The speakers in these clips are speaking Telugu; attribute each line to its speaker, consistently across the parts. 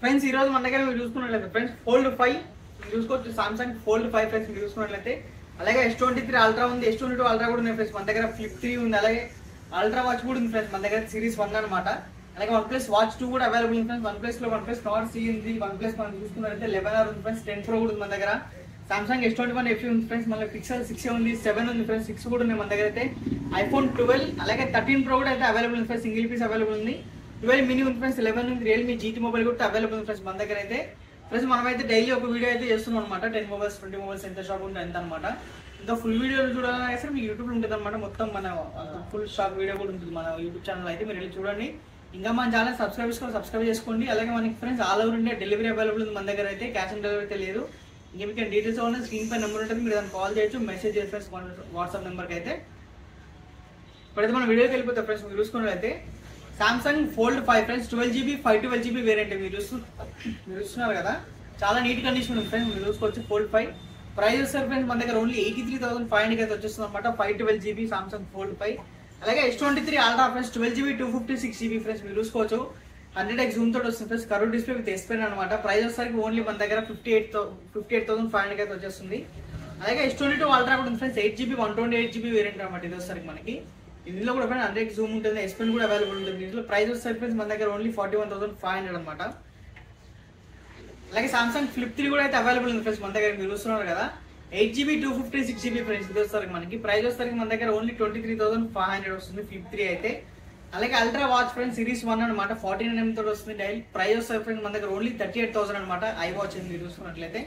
Speaker 1: ఫ్రెండ్స్ ఈ రోజు మన దగ్గర మీరు చూసుకున్నట్లయితే ఫ్రెండ్స్ ఫోల్డ్ 5 మీరు చూసుకోవచ్చు సామ్సంగ్ ఫోల్డ్ 5 ఫ్రెండ్స్ మీరు చూసుకున్నట్లయితే అలాగే S23 అల్ట్రా ఉంది S22 అల్ట్రా కూడా ఉంది ఫ్రెండ్స్ మన దగ్గర ఫ్లిప్ 3 ఉంది అలాగే అల్ట్రా వాచ్ కూడా ఉంది ఫ్రెండ్స్ మన దగ్గర సిరీస్ 1 అన్నమాట అలాగే OnePlus వాచ్ 2 కూడా అవైలబుల్ ఉంది ఫ్రెండ్స్ OnePlus లో OnePlus Nord C ఉంది OnePlus మనం చూసుకున్నట్లయితే 11R ఉంది ఫ్రెండ్స్ 10 Pro కూడా ఉంది మన దగ్గర Samsung S21 FE ఉంది ఫ్రెండ్స్ మళ్ళీ Pixel 6 ఉంది 7 ఉంది ఫ్రెండ్స్ 6 కూడా ఉంది మన దగ్గర అయితే iPhone 12 అలాగే 13 Pro కూడా అయితే అవైలబుల్ ఉంది ఫ్రెండ్స్ సింగిల్ పీస్ అవైలబుల్ ఉంది 12 మినీ ఉంది ఫ్రెండ్స్ 11 ఉంది Realme GT మొబైల్ కూడా అవైలబుల్ ఉంది ఫ్రెండ్స్ మన దగ్గర అయితే ఫ్రెండ్స్ మనమైతే డైలీ ఒక వీడియో అయితే చేస్తున్నాం అనమాట 10 మొబైల్స్ 20 మొబైల్స్ ఎంత స్టాక్ ఉంటే ఎంత అనమాట ఇంకా ఫుల్ వీడియో చూడాలని సరే మీకు యూట్యూబ్ లో ఉంటుంది అనమాట మొత్తం మన ఫుల్ స్టాక్ వీడియో కూడా ఉంటుంది మన యూట్యూబ్ ఛానల్ అయితే మీరు వెళ్ళి చూడండి ఇంకా మన ఛానల్ సబ్స్క్రైబ్ చేసుకోండి అలాగే మనకి friends all over India delivery available ఉంది మన దగ్గర అయితే క్యాష్ ఆన్ డెలివరీ అయితే లేదు ఇంకా మీకు డీటెయిల్స్ కావాలంటే స్క్రీన్ పై నెంబర్ ఉంటుంది మీరు దాన్ని కాల్ చేయొచ్చు మెసేజ్ చేయొచ్చు ఫ్రెండ్స్ వాట్సాప్ నెంబర్కి అయితే ఇప్పుడైతే మన వీడియోకి వెళ్ళిపోతాం ఫ్రెండ్స్ మీరు చూసుకున్నట్లయితే Samsung Fold 5 friends 12GB 512GB variant మీరు చూస్తున్నారు కదా చాలా నీట్ కండిషన్ ఉంది ఫ్రెండ్స్ మీరు చూసుకోవచ్చు Fold 5 ప్రైస్ వచ్చేసరికి ఫ్రెండ్స్ మన దగ్గర ఓన్లీ 83,500 అయితే వచ్చేస్తుంది అనమాట 512GB Samsung Fold 5 అలాగే S23 ultra friends 12GB 256GB friends మీరు చూసుకోవచ్చు 100x జూమ్ తోటి వస్తుంది friends curve display with S Pen అనమాట ప్రైస్ వచ్చేసరికి ఓన్లీ మన దగ్గర 58,500 అయితే వచ్చేస్తుంది అలాగే S22 అల్ట్రా కూడా ఉంది ఫ్రెండ్స్ 8GB 128GB వేరియంట్ అనమాట ఇది వచ్చేసరికి మనకి ఇందులో కూడా ఫ్రెండ్స్ 100x జూమ్ ఉంటుంది S Pen కూడా అవైలబుల్ ఉంటుంది ఇందులో ప్రైస్ వచ్చేసరికి ఫ్రెండ్స్ మన దగ్గర ఓన్లీ 41,500 అనమాట అలాగే Samsung Flip 3 కూడా అయితే అవైలబుల్ ఉంది ఫ్రెండ్స్ మన దగ్గర మీరు చూస్తున్నారు కదా 8GB 256GB ఫ్రెండ్స్ ఇది వచ్చేసరికి మనకి ప్రైస్ వచ్చేసరికి మన దగ్గర ఓన్లీ 23,500 వస్తుంది Flip 3 అయితే అలాగే అల్ట్రా వాచ్ ఫ్రెండ్స్ సిరీస్ 1 అనమాట 14mm తోటి వస్తుంది డైల్ ప్రైస్ వచ్చేసరికి ఫ్రెండ్స్ మన దగ్గర ఓన్లీ 38,000 అనమాట ఐ వాచ్ మీరు చూసుకున్నట్లయితే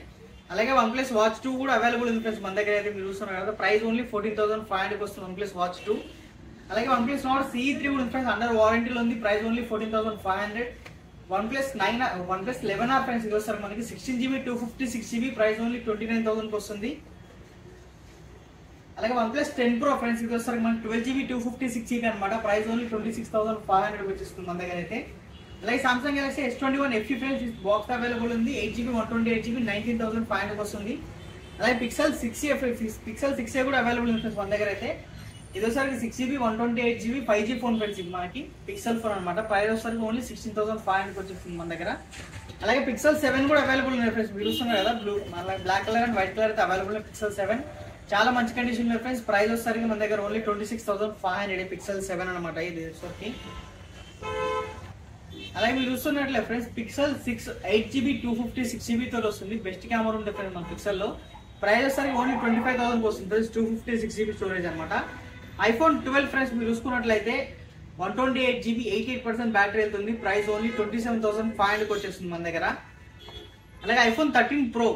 Speaker 1: అలాగే OnePlus వాచ్ 2 కూడా అవైలబుల్ ఉంది ఫ్రెండ్స్ మన దగ్గర అయితే మీరు చూస్తున్నారు కదా ప్రైస్ ఓన్లీ 14,500 వస్తుంది OnePlus వాచ్ 2 అలాగే OnePlus Nord C3 కూడా ఉంది ఫ్రెండ్స్ అండర్ వారంటీలో ఉంది price only 14,500 OnePlus 11R friends ఇది వస్తారు మనకి 16GB 256GB ప్రైస్ ఓన్లీ 29,000 వస్తుంది అలాగే OnePlus 10 Pro ఫ్రెండ్స్ ఇది వస్తారు మనకి 12GB 256GB అనమాట ప్రైస్ ఓన్లీ 26,500 వచ్చేస్తుంది మన దగ్గర అయితే అలాగే Samsung Galaxy S21 FE friends box available ఉంది 8GB 128GB 19,500 వస్తుంది అలాగే Pixel 6a కూడా అవైలబుల్ ఉంది ఫ్రెండ్స్ మన దగ్గర అయితే ఇది వచ్చరికి 6GB 128GB 5G phone friends ఇది మనకి పిక్సెల్ ఫోన్ అనమాట ప్రైస్ వచ్చరికి ఓన్లీ 16,500 వచ్చేస్తుంది మన దగ్గర అలాగే Pixel 7 కూడా అవైలబుల్ ఉంది ఫ్రెండ్స్ మీరు చూస్తున్నారు కదా black colour and white colour అయితే అవైలబుల్ ఉంది Pixel 7 చాలా మంచి కండిషన్ ఉంది ఫ్రెండ్స్ ప్రైస్ వచ్చరికి మన దగ్గర ఓన్లీ 26,500 Pixel 7 అనమాట ఇది వచ్చరికి అలాగే మీరు చూస్తున్నట్లే ఫ్రెండ్స్ Pixel 6 8GB 256GB తో వస్తుంది బెస్ట్ కెమెరా ఉంటుంది ఫ్రెండ్స్ మన పిక్సెల్ లో ప్రైస్ వచ్చరికి ఓన్లీ 25,000 వస్తుంది ఫ్రెండ్స్ 256GB స్టోరేజ్ అనమాట iPhone 12 ఫ్రెండ్స్ మీరు చూసుకున్నట్లయితే 128GB 88% బ్యాటరీ వెళ్తుంది ప్రైస్ ఓన్లీ 27,500 వచ్చేస్తుంది మన దగ్గర అలాగే iPhone 13 Pro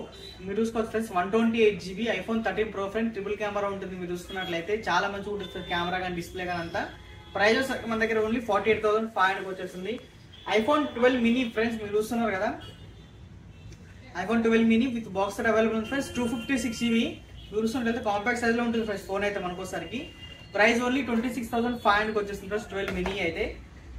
Speaker 1: మీరు చూసుకోవచ్చు friends 128GB iPhone 13 Pro friends triple camera ఉంటుంది మీరు చూసుకున్నట్లయితే చాలా మంచిగా ఉంటుంది కెమెరా కానీ డిస్ప్లే కానీ అంతా ప్రైస్ మన దగ్గర ఓన్లీ 48,500 వచ్చేస్తుంది iPhone 12 mini ఫ్రెండ్స్ మీరు చూస్తున్నారు కదా iPhone 12 mini with box available ఉంది ఫ్రెండ్స్ 256GB మీరు చూస్తున్నట్లయితే కాంపాక్ట్ సైజ్ లో ఉంటుంది ఫ్రెండ్స్ ఫోన్ అయితే మనకోసరికి ప్రైస్ ఓన్లీ 26,500 వచ్చేస్తుంది ఫ్రెండ్స్ 12 మినీ అయితే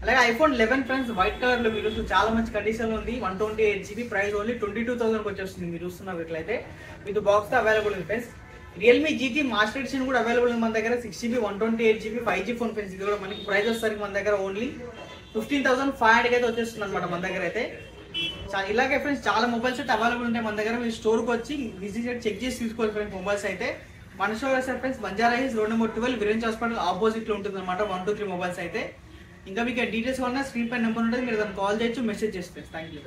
Speaker 1: అలాగే iPhone 11 ఫ్రెండ్స్ వైట్ కలర్ లో మీరు చాలా మంచి కండిషన్ లో ఉంది 128GB ప్రైస్ ఓన్లీ 22,000 వచ్చేస్తుంది మీరు చూస్తున్నారు ఇట్లయితే విత్ బాక్స్ తో అవైలబుల్ ఉంది friends Realme GT master edition కూడా అవైలబుల్ ఉంది మన దగ్గర 6GB 128GB 5G phone friends ఇది కూడా మనకి ప్రైస్ వచ్చేసరికి మన దగ్గర ఓన్లీ 15,500 అయితే వచ్చేస్తుంది అనమాట మన దగ్గర అయితే ఇలాగే ఫ్రెండ్స్ చాలా మొబైల్స్ అయితే అవైలబుల్ ఉంటాయి మన దగ్గర మీరు స్టోర్కి వచ్చి విజిట్ చెక్ చేసి తీసుకోవాలి ఫ్రెండ్స్ మొబైల్స్ అయితే మన show friends Banjara Hills road number 12 విరేంజ్ హాస్పిటల్ ఆపోజిట్ లో ఉంటుంది అనమాట 123 మొబైల్స్ అయితే ఇంకా మీకు డీటెయిల్స్ కావాలన్నా స్క్రీన్ పై నెంబర్ ఉంటుంది మీరు దాన్ని కాల్ చేయొచ్చు మెసేజ్ చేసి ఫ్రెండ్స్ థ్యాంక్ యూ